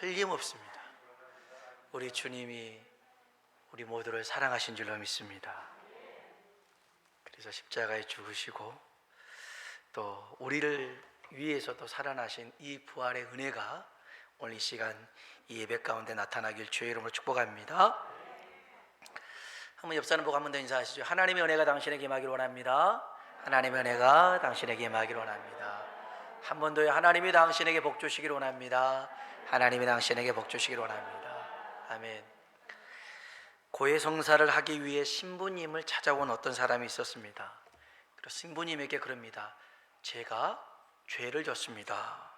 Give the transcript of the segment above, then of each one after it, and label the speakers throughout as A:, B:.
A: 틀림없습니다. 우리 주님이 우리 모두를 사랑하신 줄로 믿습니다. 그래서 십자가에 죽으시고 또 우리를 위해서 또 살아나신 이 부활의 은혜가 오늘 이 시간 이 예배 가운데 나타나길 주의 이름으로 축복합니다. 한번 옆 사람 보고 한 번 더 인사하시죠. 하나님의 은혜가 당신에게 임하기를 원합니다. 하나님의 은혜가 당신에게 임하기를 원합니다. 한 번 더요. 하나님이 당신에게 복 주시기를 원합니다. 하나님이 당신에게 복 주시기를 원합니다. 아멘. 고해성사를 하기 위해 신부님을 찾아온 어떤 사람이 있었습니다. 그래서 신부님에게 그럽니다. 제가 죄를 졌습니다.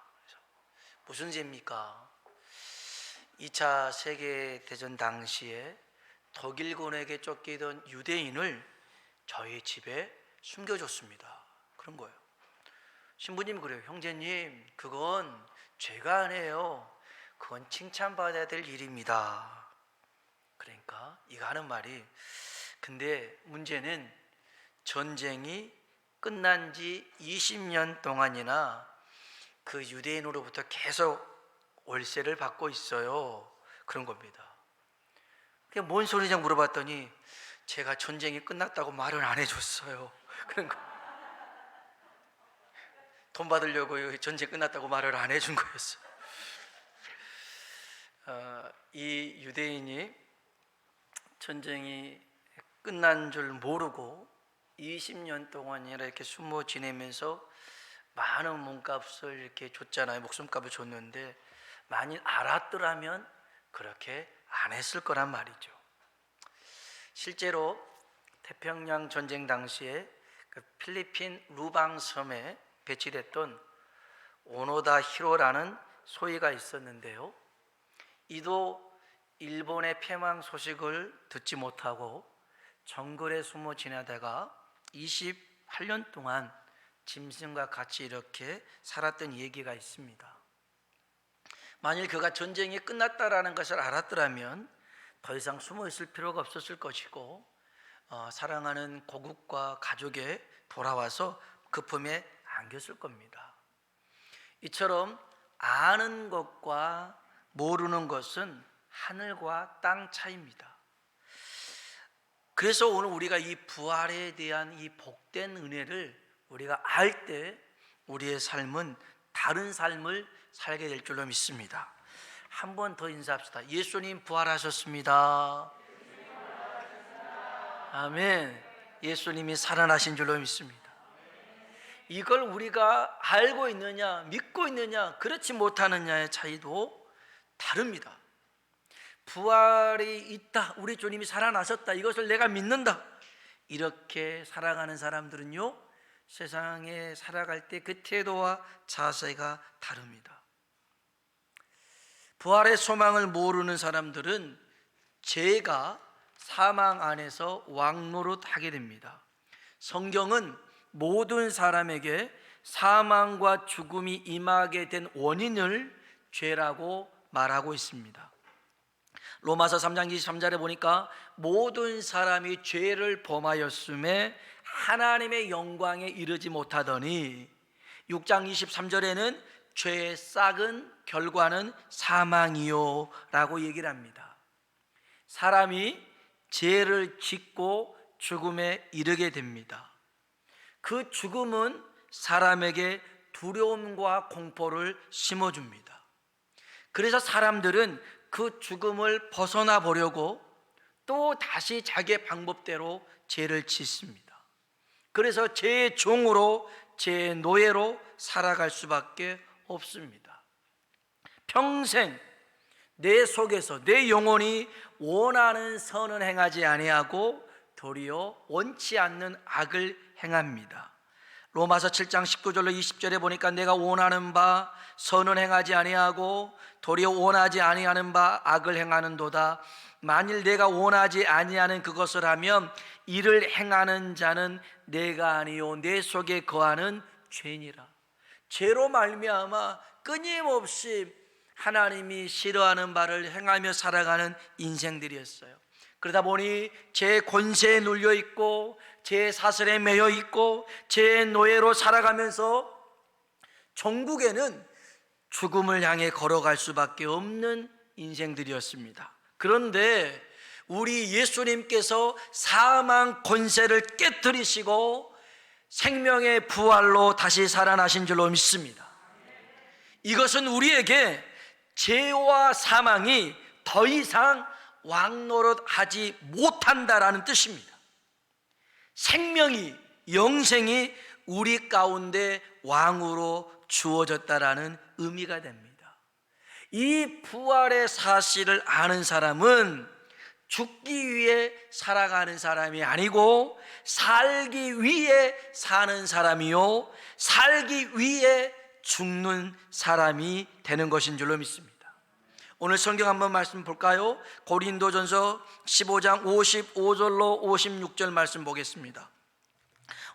A: 무슨 죄입니까? 2차 세계대전 당시에 독일군에게 쫓기던 유대인을 저희 집에 숨겨줬습니다. 그런 거예요. 신부님이 그래요. 형제님, 그건 죄가 아니에요. 그건 칭찬받아야 될 일입니다. 그러니까 이거 하는 말이, 근데 문제는 전쟁이 끝난 지 20년 동안이나 그 유대인으로부터 계속 월세를 받고 있어요. 그런 겁니다. 그게 뭔 소리냐 물어봤더니 제가 전쟁이 끝났다고 말을 안 해줬어요. 그런 거. 돈 받으려고 전쟁 끝났다고 말을 안 해준 거였어요. 이 유대인이 전쟁이 끝난 줄 모르고 20년 동안이나 이렇게 숨어 지내면서 많은 몸값을 이렇게 줬잖아요. 목숨값을 줬는데 만일 알았더라면 그렇게 안 했을 거란 말이죠. 실제로 태평양 전쟁 당시에 그 필리핀 루방 섬에 배치됐던 오노다 히로라는 소위가 있었는데요. 이도 일본의 패망 소식을 듣지 못하고 정글에 숨어 지내다가 28년 동안 짐승과 같이 이렇게 살았던 얘기가 있습니다. 만일 그가 전쟁이 끝났다라는 것을 알았더라면 더 이상 숨어 있을 필요가 없었을 것이고 사랑하는 고국과 가족에 돌아와서 그 품에 안겼을 겁니다. 이처럼 아는 것과 모르는 것은 하늘과 땅 차이입니다. 그래서 오늘 우리가 이 부활에 대한 이 복된 은혜를 우리가 알 때 우리의 삶은 다른 삶을 살게 될 줄로 믿습니다. 한 번 더 인사합시다. 예수님 부활하셨습니다. 아멘. 예수님이 살아나신 줄로 믿습니다. 이걸 우리가 알고 있느냐, 믿고 있느냐, 그렇지 못하느냐의 차이도 다릅니다. 부활이 있다, 우리 주님이 살아나셨다, 이것을 내가 믿는다, 이렇게 살아가는 사람들은요, 세상에 살아갈 때 그 태도와 자세가 다릅니다. 부활의 소망을 모르는 사람들은 죄가 사망 안에서 왕노릇하게 됩니다. 성경은 모든 사람에게 사망과 죽음이 임하게 된 원인을 죄라고 말하고 있습니다. 로마서 3장 23절에 보니까 모든 사람이 죄를 범하였음에 하나님의 영광에 이르지 못하더니, 6장 23절에는 죄의 싹은 결과는 사망이요 라고 얘기를 합니다. 사람이 죄를 짓고 죽음에 이르게 됩니다. 그 죽음은 사람에게 두려움과 공포를 심어줍니다. 그래서 사람들은 그 죽음을 벗어나 보려고 또 다시 자기의 방법대로 죄를 짓습니다. 그래서 죄의 종으로, 죄의 노예로 살아갈 수밖에 없습니다. 평생 내 속에서 내 영혼이 원하는 선은 행하지 아니하고 도리어 원치 않는 악을 행합니다. 로마서 7장 19절로 20절에 보니까 내가 원하는 바 선은 행하지 아니하고 도리어 원하지 아니하는 바 악을 행하는도다. 만일 내가 원하지 아니하는 그것을 하면 이를 행하는 자는 내가 아니요 내 속에 거하는 죄니라. 죄로 말미암아 끊임없이 하나님이 싫어하는 바를 행하며 살아가는 인생들이었어요. 그러다 보니 죄의 권세에 눌려 있고 죄의 사슬에 매여 있고 죄의 노예로 살아가면서 전국에는 죽음을 향해 걸어갈 수밖에 없는 인생들이었습니다. 그런데 우리 예수님께서 사망 권세를 깨뜨리시고 생명의 부활로 다시 살아나신 줄로 믿습니다. 이것은 우리에게 죄와 사망이 더 이상 왕노릇하지 못한다라는 뜻입니다. 생명이, 영생이 우리 가운데 왕으로 주어졌다라는 의미가 됩니다. 이 부활의 사실을 아는 사람은 죽기 위해 살아가는 사람이 아니고 살기 위해 사는 사람이요, 살기 위해 죽는 사람이 되는 것인 줄로 믿습니다. 오늘 성경 한번 말씀 볼까요? 고린도전서 15장 55절로 56절 말씀 보겠습니다.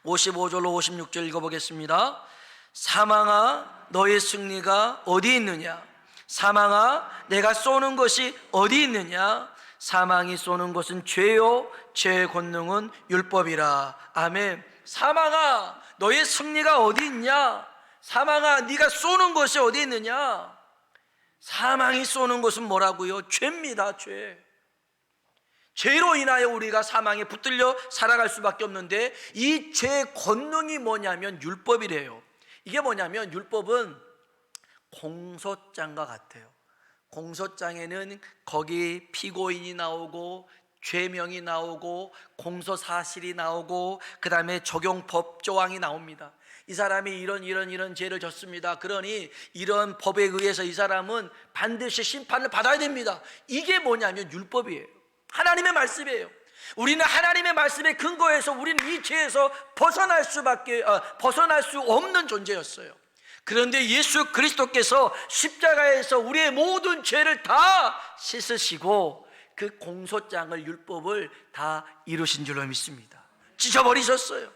A: 55절로 56절 읽어보겠습니다. 사망아, 너의 승리가 어디 있느냐? 사망아, 내가 쏘는 것이 어디 있느냐? 사망이 쏘는 것은 죄요, 죄의 권능은 율법이라. 아멘. 사망아, 너의 승리가 어디 있냐? 사망아, 네가 쏘는 것이 어디 있느냐? 사망이 쏘는 것은 뭐라고요? 죄입니다. 죄로 인하여 우리가 사망에 붙들려 살아갈 수밖에 없는데, 이 죄의 권능이 뭐냐면 율법이래요. 이게 뭐냐면, 율법은 공소장과 같아요. 공소장에는 거기 피고인이 나오고 죄명이 나오고 공소사실이 나오고 그 다음에 적용법 조항이 나옵니다. 이 사람이 이런 죄를 졌습니다. 그러니 이런 법에 의해서 이 사람은 반드시 심판을 받아야 됩니다. 이게 뭐냐면 율법이에요. 하나님의 말씀이에요. 우리는 하나님의 말씀에 근거해서 우리는 이 죄에서 벗어날 수 없는 존재였어요. 그런데 예수 그리스도께서 십자가에서 우리의 모든 죄를 다 씻으시고 그 공소장을, 율법을 다 이루신 줄로 믿습니다. 찢어버리셨어요.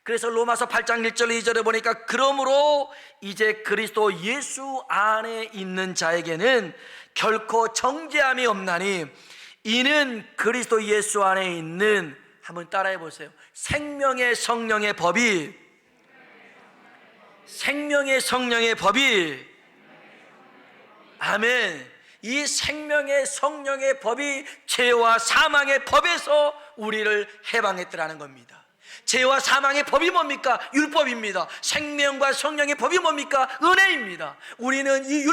A: 그래서 로마서 8장 1절 2절에 보니까 그러므로 이제 그리스도 예수 안에 있는 자에게는 결코 정죄함이 없나니 이는 그리스도 예수 안에 있는, 한번 따라해 보세요, 생명의 성령의 법이 아멘. 이 생명의 성령의 법이 죄와 사망의 법에서 우리를 해방했더라는 겁니다. 죄와 사망의 법이 뭡니까? 율법입니다. 생명과 성령의 법이 뭡니까? 은혜입니다. 우리는 이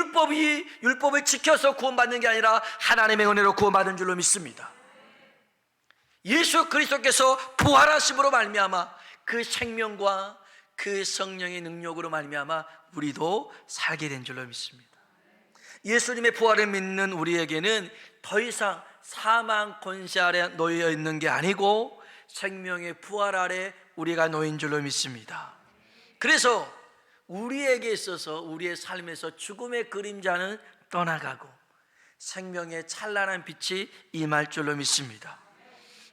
A: 율법을 지켜서 구원받는 게 아니라 하나님의 은혜로 구원받은 줄로 믿습니다. 예수 그리스도께서 부활하심으로 말미암아 그 생명과 그 성령의 능력으로 말미암아 우리도 살게 된 줄로 믿습니다. 예수님의 부활을 믿는 우리에게는 더 이상 사망 권세 아래 놓여 있는 게 아니고 생명의 부활 아래 우리가 놓인 줄로 믿습니다. 그래서 우리에게 있어서 우리의 삶에서 죽음의 그림자는 떠나가고 생명의 찬란한 빛이 임할 줄로 믿습니다.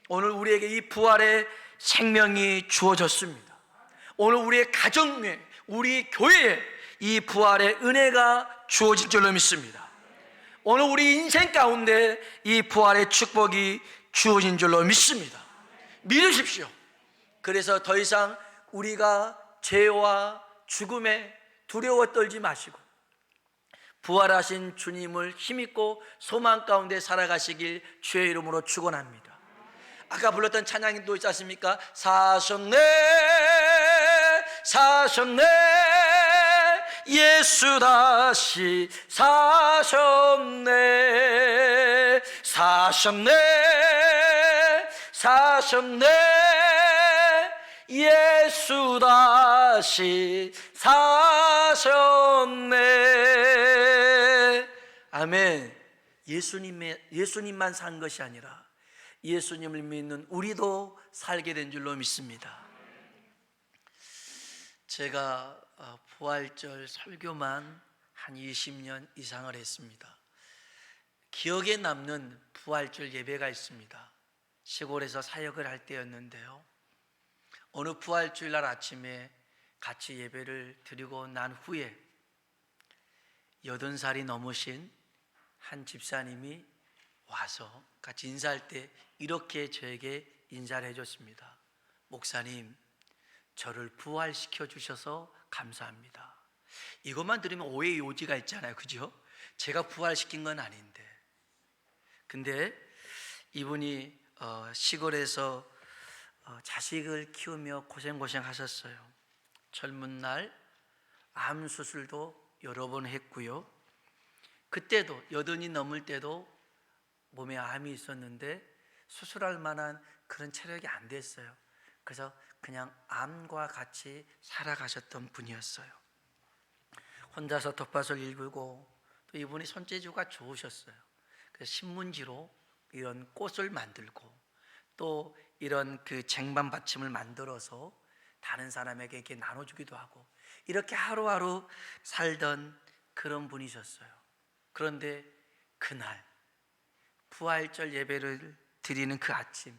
A: 오늘 우리에게 이 부활의 생명이 주어졌습니다. 오늘 우리의 가정에, 우리 교회에 이 부활의 은혜가 주어진 줄로 믿습니다. 오늘 우리 인생 가운데 이 부활의 축복이 주어진 줄로 믿습니다. 믿으십시오. 그래서 더 이상 우리가 죄와 죽음에 두려워 떨지 마시고 부활하신 주님을 힘입고 소망 가운데 살아가시길 주의 이름으로 축원합니다. 아까 불렀던 찬양도 있지 않습니까? 사셨네 예수 다시 사셨네 예수 다시 사셨네. 아멘. 예수님만 산 것이 아니라 예수님을 믿는 우리도 살게 된 줄로 믿습니다. 제가 부활절 설교만 한 20년 이상을 했습니다. 기억에 남는 부활절 예배가 있습니다. 시골에서 사역을 할 때였는데요, 어느 부활주일날 아침에 같이 예배를 드리고 난 후에 80살이 넘으신 한 집사님이 와서 같이 인사할 때 이렇게 저에게 인사를 해줬습니다. 목사님, 저를 부활시켜 주셔서 감사합니다. 이것만 들으면 오해의 요지가 있잖아요, 그죠? 제가 부활시킨 건 아닌데. 근데 이분이 시골에서 자식을 키우며 고생 하셨어요. 젊은 날 암 수술도 여러 번 했고요. 그때도 여든이 넘을 때도 몸에 암이 있었는데 수술할 만한 그런 체력이 안 됐어요. 그래서 그냥 암과 같이 살아가셨던 분이었어요. 혼자서 텃밭을 일구고, 또 이분이 손재주가 좋으셨어요. 그래서 신문지로 이런 꽃을 만들고, 또 이런 그 쟁반 받침을 만들어서 다른 사람에게 이렇게 나눠주기도 하고, 이렇게 하루하루 살던 그런 분이셨어요. 그런데 그날 부활절 예배를 드리는 그 아침,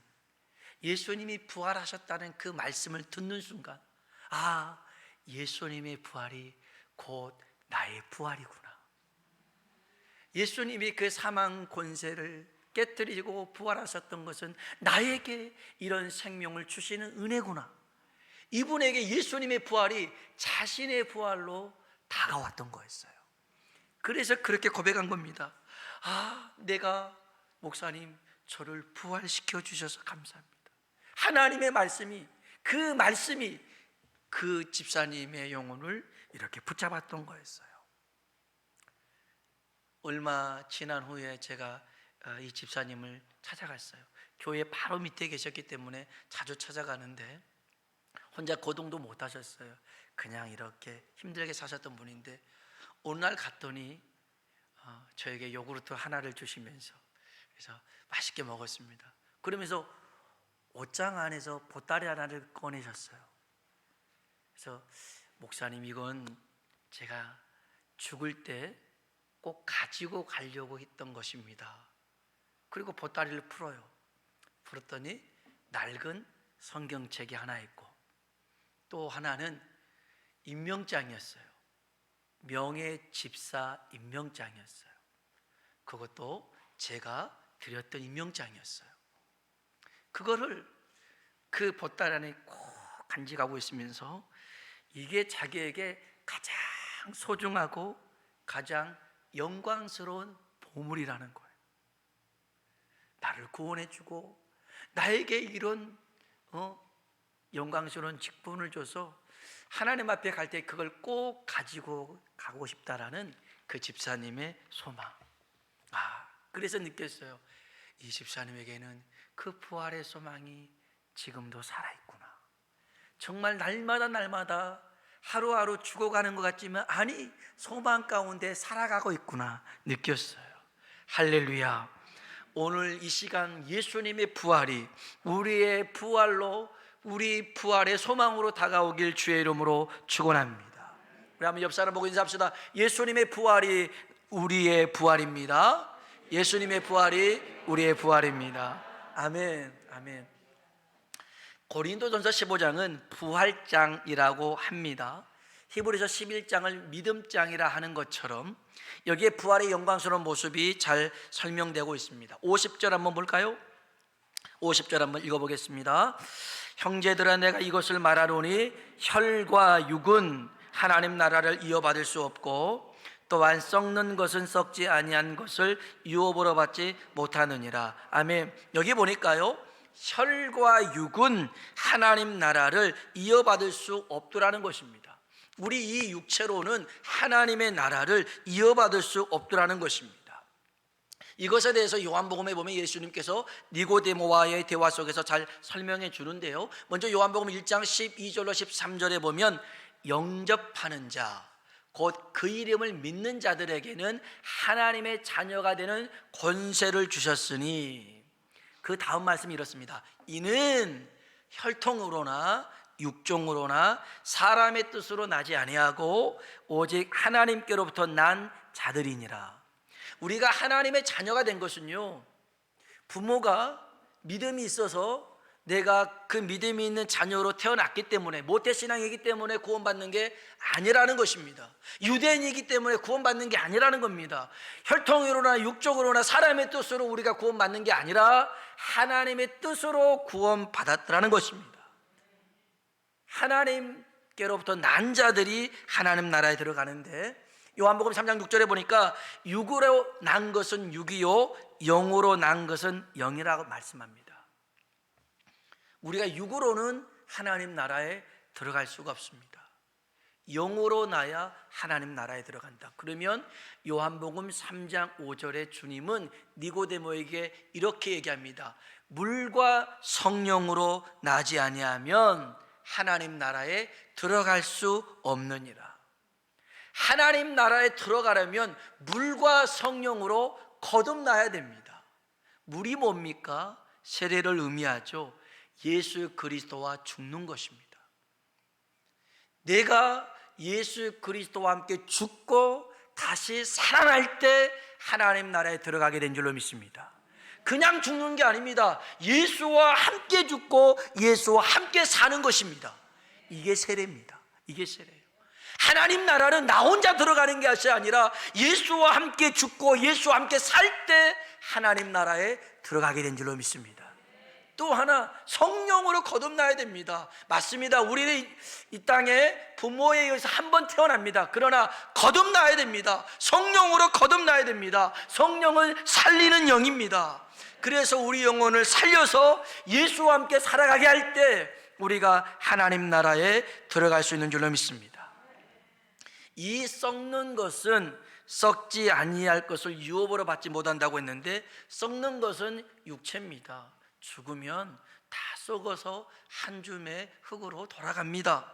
A: 예수님이 부활하셨다는 그 말씀을 듣는 순간, 아, 예수님의 부활이 곧 나의 부활이구나. 예수님이 그 사망 권세를 깨뜨리고 부활하셨던 것은 나에게 이런 생명을 주시는 은혜구나. 이분에게 예수님의 부활이 자신의 부활로 다가왔던 거였어요. 그래서 그렇게 고백한 겁니다. 아, 내가 목사님 저를 부활시켜 주셔서 감사합니다. 하나님의 말씀이, 그 말씀이 그 집사님의 영혼을 이렇게 붙잡았던 거였어요. 얼마 지난 후에 제가 이 집사님을 찾아갔어요. 교회 바로 밑에 계셨기 때문에 자주 찾아가는데 혼자 거동도 못 하셨어요. 그냥 이렇게 힘들게 사셨던 분인데 어느 날 갔더니 저에게 요구르트 하나를 주시면서, 그래서 맛있게 먹었습니다. 그러면서 옷장 안에서 보따리 하나를 꺼내셨어요. 그래서 목사님, 이건 제가 죽을 때 꼭 가지고 가려고 했던 것입니다. 그리고 보따리를 풀었더니 낡은 성경책이 하나 있고, 또 하나는 임명장이었어요. 명예 집사 임명장이었어요. 그것도 제가 드렸던 임명장이었어요. 그거를 그 보따리 안에 꼭 간직하고 있으면서 이게 자기에게 가장 소중하고 가장 영광스러운 보물이라는 거예요. 나를 구원해주고 나에게 이런 영광스러운 직분을 줘서 하나님 앞에 갈 때 그걸 꼭 가지고 가고 싶다라는 그 집사님의 소망. 그래서 느꼈어요. 이 집사님에게는 그 부활의 소망이 지금도 살아있구나. 정말 날마다 하루하루 죽어가는 것 같지만 아니, 소망 가운데 살아가고 있구나 느꼈어요. 할렐루야. 오늘 이 시간 예수님의 부활이 우리의 부활로, 우리 부활의 소망으로 다가오길 주의 이름으로 축원합니다. 우리 한번 옆 사람 보고 인사합시다. 예수님의 부활이 우리의 부활입니다. 예수님의 부활이 우리의 부활입니다. 아멘, 아멘. 고린도전서 15장은 부활장이라고 합니다. 히브리서 11장을 믿음장이라 하는 것처럼 여기에 부활의 영광스러운 모습이 잘 설명되고 있습니다. 50절 한번 볼까요? 50절 한번 읽어보겠습니다. 형제들아, 내가 이것을 말하노니 혈과 육은 하나님 나라를 이어받을 수 없고 또한 썩는 것은 썩지 아니한 것을 유업으로 받지 못하느니라. 아멘. 여기 보니까요, 혈과 육은 하나님 나라를 이어받을 수 없더라는 것입니다. 우리 이 육체로는 하나님의 나라를 이어받을 수 없더라는 것입니다. 이것에 대해서 요한복음에 보면 예수님께서 니고데모와의 대화 속에서 잘 설명해 주는데요, 먼저 요한복음 1장 12절로 13절에 보면 영접하는 자, 곧 그 이름을 믿는 자들에게는 하나님의 자녀가 되는 권세를 주셨으니, 그 다음 말씀이 이렇습니다. 이는 혈통으로나 육종으로나 사람의 뜻으로 나지 아니하고 오직 하나님께로부터 난 자들이니라. 우리가 하나님의 자녀가 된 것은요, 부모가 믿음이 있어서 내가 그 믿음이 있는 자녀로 태어났기 때문에, 모태신앙이기 때문에 구원받는 게 아니라는 것입니다. 유대인이기 때문에 구원받는 게 아니라는 겁니다. 혈통으로나 육적으로나 사람의 뜻으로 우리가 구원받는 게 아니라 하나님의 뜻으로 구원받았다는 것입니다. 하나님 께로부터 난 자들이 하나님 나라에 들어가는데, 요한복음 3장 6절에 보니까 육으로 난 것은 육이요 영으로 난 것은 영이라고 말씀합니다. 우리가 육으로는 하나님 나라에 들어갈 수가 없습니다. 영으로 나야 하나님 나라에 들어간다. 그러면 요한복음 3장 5절에 주님은 니고데모에게 이렇게 얘기합니다. 물과 성령으로 나지 아니하면 하나님 나라에 들어갈 수 없느니라. 하나님 나라에 들어가려면 물과 성령으로 거듭나야 됩니다. 물이 뭡니까? 세례를 의미하죠. 예수 그리스도와 죽는 것입니다. 내가 예수 그리스도와 함께 죽고 다시 살아날 때 하나님 나라에 들어가게 된 줄로 믿습니다. 그냥 죽는 게 아닙니다. 예수와 함께 죽고 예수와 함께 사는 것입니다. 이게 세례입니다. 이게 세례예요. 하나님 나라는 나 혼자 들어가는 것이 아니라 예수와 함께 죽고 예수와 함께 살 때 하나님 나라에 들어가게 된 줄로 믿습니다. 또 하나, 성령으로 거듭나야 됩니다. 맞습니다. 우리는 이 땅에 부모에 의해서 한 번 태어납니다. 그러나 거듭나야 됩니다. 성령으로 거듭나야 됩니다. 성령은 살리는 영입니다. 그래서 우리 영혼을 살려서 예수와 함께 살아가게 할 때 우리가 하나님 나라에 들어갈 수 있는 줄로 믿습니다. 이 썩는 것은 썩지 아니할 것을 유업으로 받지 못한다고 했는데, 썩는 것은 육체입니다. 죽으면 다 썩어서 한 줌의 흙으로 돌아갑니다.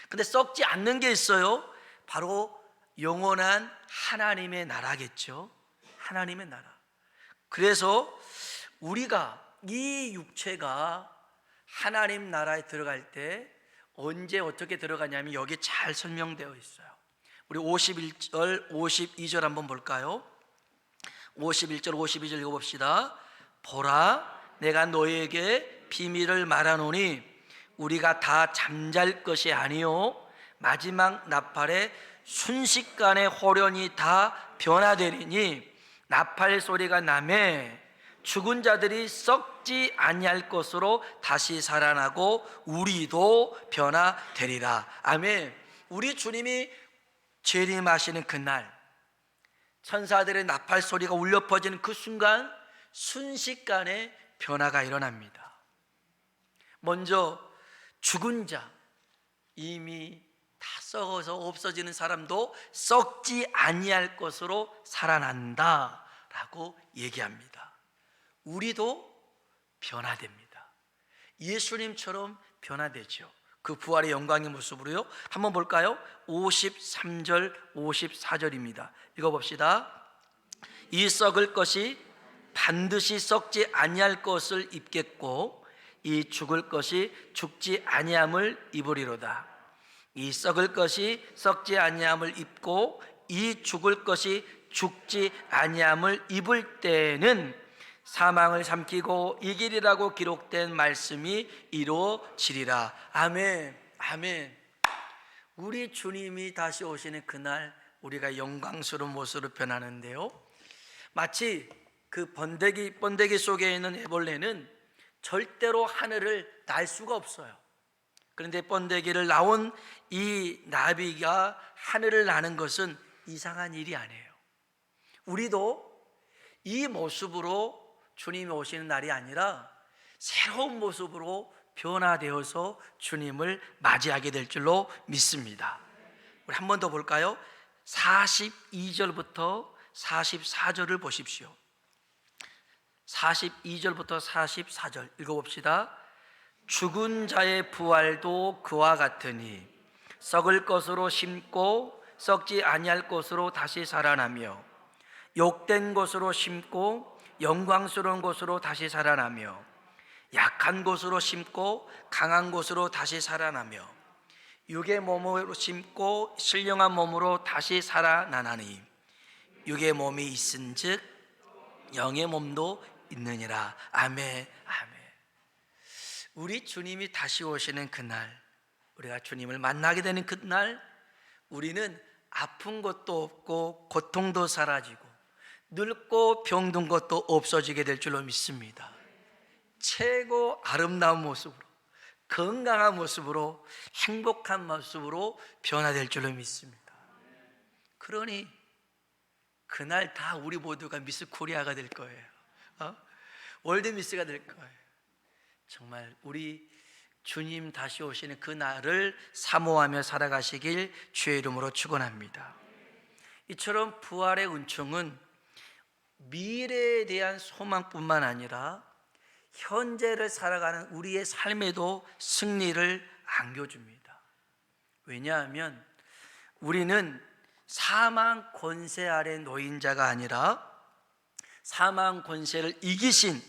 A: 근데 썩지 않는 게 있어요. 바로 영원한 하나님의 나라겠죠. 하나님의 나라. 그래서 우리가 이 육체가 하나님 나라에 들어갈 때 언제 어떻게 들어가냐면 여기 잘 설명되어 있어요. 우리 51절 52절 한번 볼까요? 51절 52절 읽어봅시다. 보라, 내가 너희에게 비밀을 말하노니 우리가 다 잠잘 것이 아니요 마지막 나팔에 순식간에 호련히 다 변화되리니, 나팔 소리가 나매 죽은 자들이 썩지 아니할 것으로 다시 살아나고 우리도 변화되리라. 아멘. 우리 주님이 재림하시는 그날, 천사들의 나팔 소리가 울려 퍼지는 그 순간 순식간에 변화가 일어납니다. 먼저 죽은 자, 이미 다 썩어서 없어지는 사람도 썩지 아니할 것으로 살아난다라고 얘기합니다. 우리도 변화됩니다. 예수님처럼 변화되죠. 그 부활의 영광의 모습으로요. 한번 볼까요? 53절 54절입니다 읽어봅시다. 이 썩을 것이 반드시 썩지 아니할 것을 입겠고 이 죽을 것이 죽지 아니함을 입으리로다. 이 썩을 것이 썩지 아니함을 입고 이 죽을 것이 죽지 아니함을 입을 때는 사망을 삼키고 이기리라고 기록된 말씀이 이루어지리라. 아멘. 아멘. 우리 주님이 다시 오시는 그날 우리가 영광스러운 모습으로 변하는데요, 마치 그 번데기 속에 있는 애벌레는 절대로 하늘을 날 수가 없어요. 그런데 번데기를 나온 이 나비가 하늘을 나는 것은 이상한 일이 아니에요. 우리도 이 모습으로 주님이 오시는 날이 아니라 새로운 모습으로 변화되어서 주님을 맞이하게 될 줄로 믿습니다. 우리 한 번 더 볼까요? 42절부터 44절을 보십시오. 42절부터 44절 읽어봅시다. 죽은 자의 부활도 그와 같으니 썩을 것으로 심고 썩지 아니할 것으로 다시 살아나며, 욕된 것으로 심고 영광스러운 것으로 다시 살아나며, 약한 것으로 심고 강한 것으로 다시 살아나며, 육의 몸으로 심고 신령한 몸으로 다시 살아나나니, 육의 몸이 있은즉 영의 몸도 있느니라. 아멘. 아멘. 우리 주님이 다시 오시는 그날, 우리가 주님을 만나게 되는 그날, 우리는 아픈 것도 없고 고통도 사라지고 늙고 병든 것도 없어지게 될 줄로 믿습니다. 최고 아름다운 모습으로 건강한 모습으로, 행복한 모습으로 변화될 줄로 믿습니다. 그러니 그날 다 우리 모두가 미스 코리아가 될 거예요. 월드 미스가 될 거예요. 정말 우리 주님 다시 오시는 그 날을 사모하며 살아가시길 주의 이름으로 축원합니다. 이처럼 부활의 은총은 미래에 대한 소망뿐만 아니라 현재를 살아가는 우리의 삶에도 승리를 안겨줍니다. 왜냐하면 우리는 사망 권세 아래 놓인 자가 아니라 사망 권세를 이기신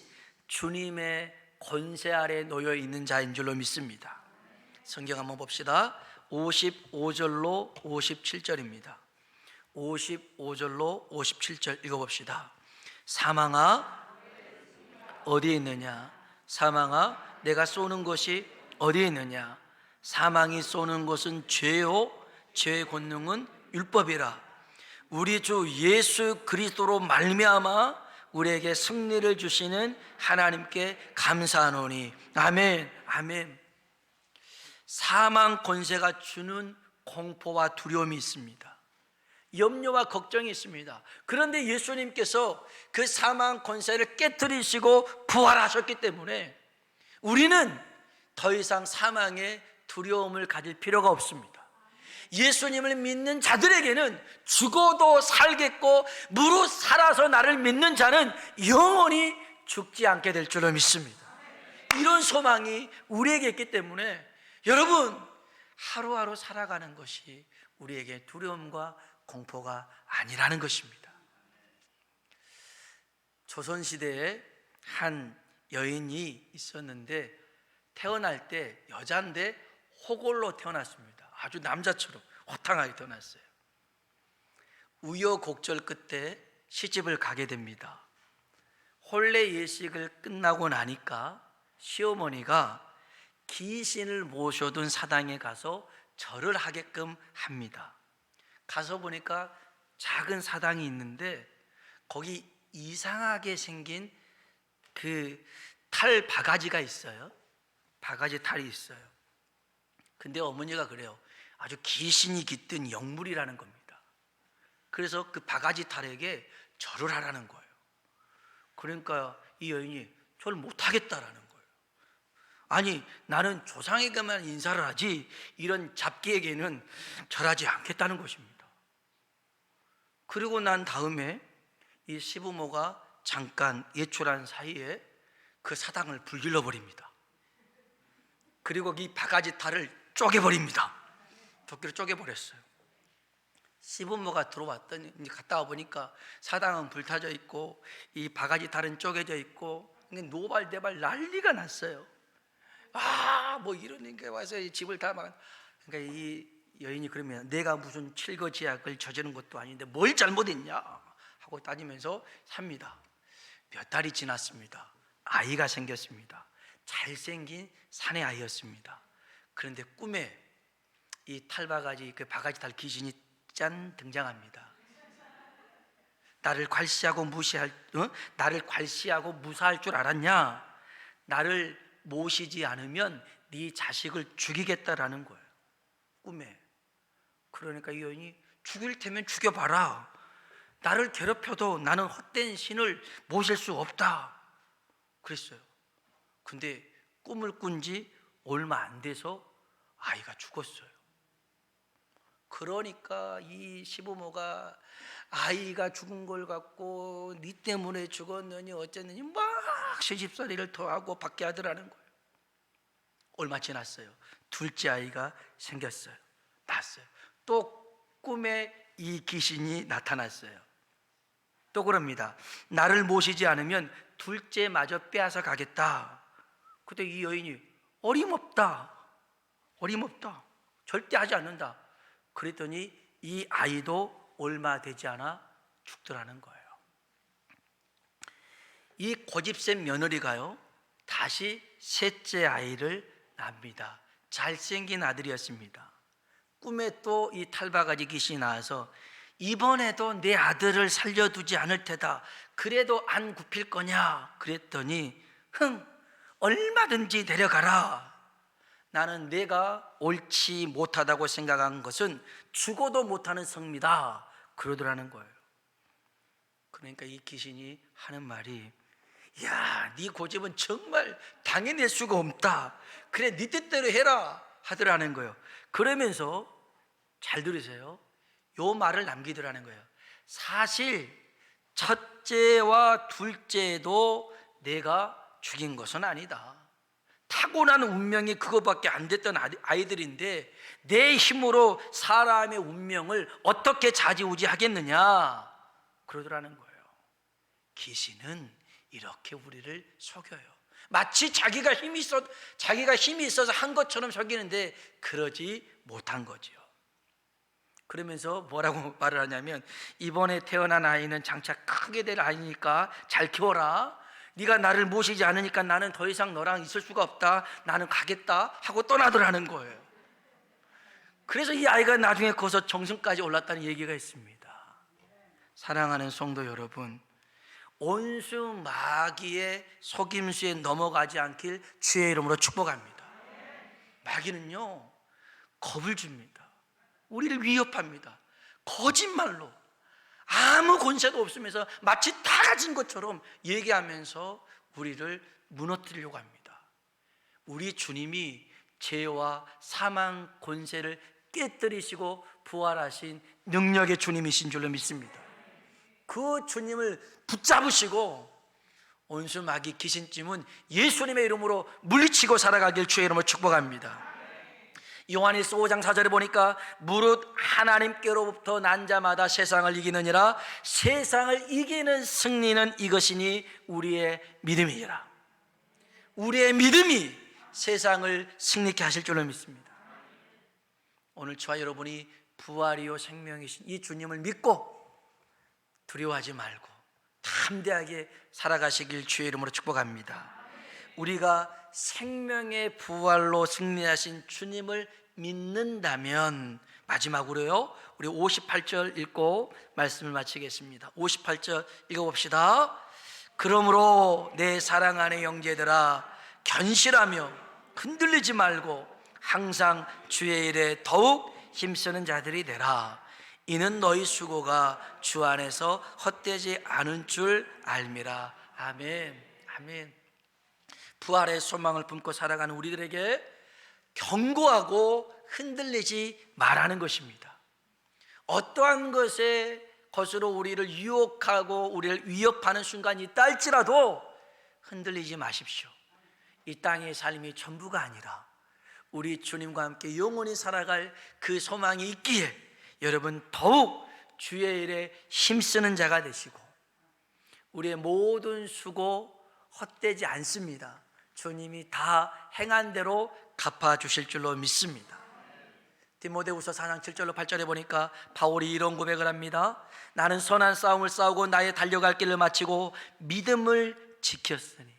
A: 주님의 권세 아래 놓여 있는 자인 줄로 믿습니다. 성경 한번 봅시다. 55절로 57절입니다. 55절로 57절 읽어봅시다. 사망아 어디에 있느냐? 사망아 내가 쏘는 것이 어디에 있느냐? 사망이 쏘는 것은 죄요 죄의 권능은 율법이라. 우리 주 예수 그리스도로 말미암아 우리에게 승리를 주시는 하나님께 감사하노니. 아멘. 아멘. 사망 권세가 주는 공포와 두려움이 있습니다. 염려와 걱정이 있습니다. 그런데 예수님께서 그 사망 권세를 깨뜨리시고 부활하셨기 때문에 우리는 더 이상 사망의 두려움을 가질 필요가 없습니다. 예수님을 믿는 자들에게는 죽어도 살겠고 무릇 살아서 나를 믿는 자는 영원히 죽지 않게 될 줄로 믿습니다. 이런 소망이 우리에게 있기 때문에 여러분, 하루하루 살아가는 것이 우리에게 두려움과 공포가 아니라는 것입니다. 조선시대에 한 여인이 있었는데 태어날 때 여자인데 호골로 태어났습니다. 아주 남자처럼 호탕하게 태어났어요. 우여곡절 끝에 시집을 가게 됩니다. 혼례 예식을 끝나고 나니까 시어머니가 귀신을 모셔둔 사당에 가서 절을 하게끔 합니다. 가서 보니까 작은 사당이 있는데 거기 이상하게 생긴 그 탈 바가지가 있어요. 바가지 탈이 있어요. 근데 어머니가 그래요. 아주 귀신이 깃든 영물이라는 겁니다. 그래서 그 바가지 탈에게 절을 하라는 거예요. 그러니까 이 여인이 절을 못하겠다라는 거예요. 아니, 나는 조상에게만 인사를 하지 이런 잡기에게는 절하지 않겠다는 것입니다. 그리고 난 다음에 이 시부모가 잠깐 외출한 사이에 그 사당을 불질러 버립니다. 그리고 이 바가지 탈을 쪼개버립니다. 도끼로 쪼개버렸어요. 시부모가 들어왔더니 갔다 와 보니까 사당은 불타져 있고 이 바가지 탈은 쪼개져 있고 노발대발 난리가 났어요. 뭐 이런 게 와서 이 집을 다 막. 그러니까 이 여인이 그러면 내가 무슨 칠거지약을 저지른 것도 아닌데 뭘 잘못했냐 하고 따지면서 삽니다. 몇 달이 지났습니다. 아이가 생겼습니다. 잘생긴 사내 아이였습니다. 그런데 꿈에 이 탈바가지 그 바가지 탈 귀신이 짠 등장합니다. 나를 괄시하고 나를 괄시하고 무사할 줄 알았냐? 나를 모시지 않으면 네 자식을 죽이겠다라는 거예요. 꿈에. 그러니까 이 여인이 죽일 테면 죽여봐라. 나를 괴롭혀도 나는 헛된 신을 모실 수 없다 그랬어요. 근데 꿈을 꾼 지 얼마 안 돼서 아이가 죽었어요. 그러니까 이 시부모가 아이가 죽은 걸 갖고 네 때문에 죽었느니 어쨌느니 막 시집살이를 더 하고 받게 하더라는 거예요. 얼마 지났어요. 둘째 아이가 생겼어요. 낳았어요. 또 꿈에 이 귀신이 나타났어요. 또 그럽니다. 나를 모시지 않으면 둘째마저 빼앗아 가겠다. 그때 이 여인이 어림없다. 절대 하지 않는다. 그랬더니 이 아이도 얼마 되지 않아 죽더라는 거예요. 이 고집센 며느리가요 다시 셋째 아이를 낳습니다. 잘생긴 아들이었습니다. 꿈에 또 이 탈바가지 귀신이 나와서 이번에도 내 아들을 살려두지 않을 테다. 그래도 안 굽힐 거냐? 그랬더니 얼마든지 데려가라. 나는 내가 옳지 못하다고 생각한 것은 죽어도 못하는 성미다, 그러더라는 거예요. 그러니까 이 귀신이 하는 말이, 야, 네 고집은 정말 당해낼 수가 없다, 그래 네 뜻대로 해라 하더라는 거예요. 그러면서 잘 들으세요, 요 말을 남기더라는 거예요. 사실 첫째와 둘째도 내가 죽인 것은 아니다. 타고난 운명이 그거밖에 안 됐던 아이들인데 내 힘으로 사람의 운명을 어떻게 좌지우지하겠느냐, 그러더라는 거예요. 귀신은 이렇게 우리를 속여요. 마치 자기가 힘이 있어서 한 것처럼 속이는데 그러지 못한 거지요. 그러면서 뭐라고 말을 하냐면, 이번에 태어난 아이는 장차 크게 될 아이니까 잘 키워라. 네가 나를 모시지 않으니까 나는 더 이상 너랑 있을 수가 없다, 나는 가겠다 하고 떠나더라는 거예요. 그래서 이 아이가 나중에 커서 정승까지 올랐다는 얘기가 있습니다. 사랑하는 성도 여러분, 온수 마귀의 속임수에 넘어가지 않길 주의 이름으로 축복합니다. 마귀는요, 겁을 줍니다. 우리를 위협합니다. 거짓말로 아무 권세도 없으면서 마치 다 가진 것처럼 얘기하면서 우리를 무너뜨리려고 합니다. 우리 주님이 죄와 사망 권세를 깨뜨리시고 부활하신 능력의 주님이신 줄로 믿습니다. 그 주님을 붙잡으시고 온수 마귀 귀신쯤은 예수님의 이름으로 물리치고 살아가길 주의 이름으로 축복합니다. 요한일서 5장 4절에 보니까 무릇 하나님께로부터 난 자마다 세상을 이기느니라, 세상을 이기는 승리는 이것이니 우리의 믿음이라. 우리의 믿음이 세상을 승리케 하실 줄로 믿습니다. 오늘 저와 여러분이 부활이요 생명이신 이 주님을 믿고 두려워하지 말고 담대하게 살아가시길 주의 이름으로 축복합니다. 우리가 생명의 부활로 승리하신 주님을 믿는다면, 마지막으로요, 우리 58절 읽고 말씀을 마치겠습니다. 58절 읽어봅시다. 그러므로 내 사랑하는 형제들아, 견실하며 흔들리지 말고 항상 주의 일에 더욱 힘쓰는 자들이 되라. 이는 너희 수고가 주 안에서 헛되지 않은 줄 알미라. 아멘. 아멘. 부활의 소망을 품고 살아가는 우리들에게 견고하고 흔들리지 말라는 것입니다. 어떠한 것으로 우리를 유혹하고 우리를 위협하는 순간이 있다 할지라도 흔들리지 마십시오. 이 땅의 삶이 전부가 아니라 우리 주님과 함께 영원히 살아갈 그 소망이 있기에 여러분 더욱 주의 일에 힘쓰는 자가 되시고, 우리의 모든 수고 헛되지 않습니다. 주님이 다 행한 대로 갚아주실 줄로 믿습니다. 디모데후서 4장 7절로 8절에 보니까 바울이 이런 고백을 합니다. 나는 선한 싸움을 싸우고 나의 달려갈 길을 마치고 믿음을 지켰으니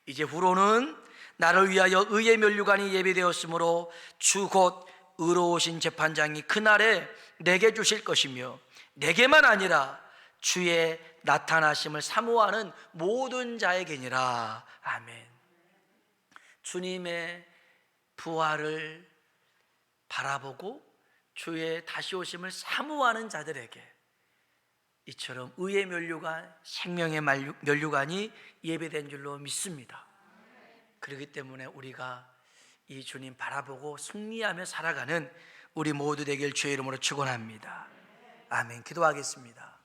A: 이제 후로는 나를 위하여 의의 면류관이 예비되었으므로 주 곧 의로우신 재판장이 그날에 내게 주실 것이며, 내게만 아니라 주의 나타나심을 사모하는 모든 자에게니라. 아멘. 주님의 부활을 바라보고 주의 다시 오심을 사모하는 자들에게 이처럼 의의 면류관, 생명의 면류관이 예배된 줄로 믿습니다. 그렇기 때문에 우리가 이 주님 바라보고 승리하며 살아가는 우리 모두 되길 주의 이름으로 축원합니다. 아멘. 기도하겠습니다.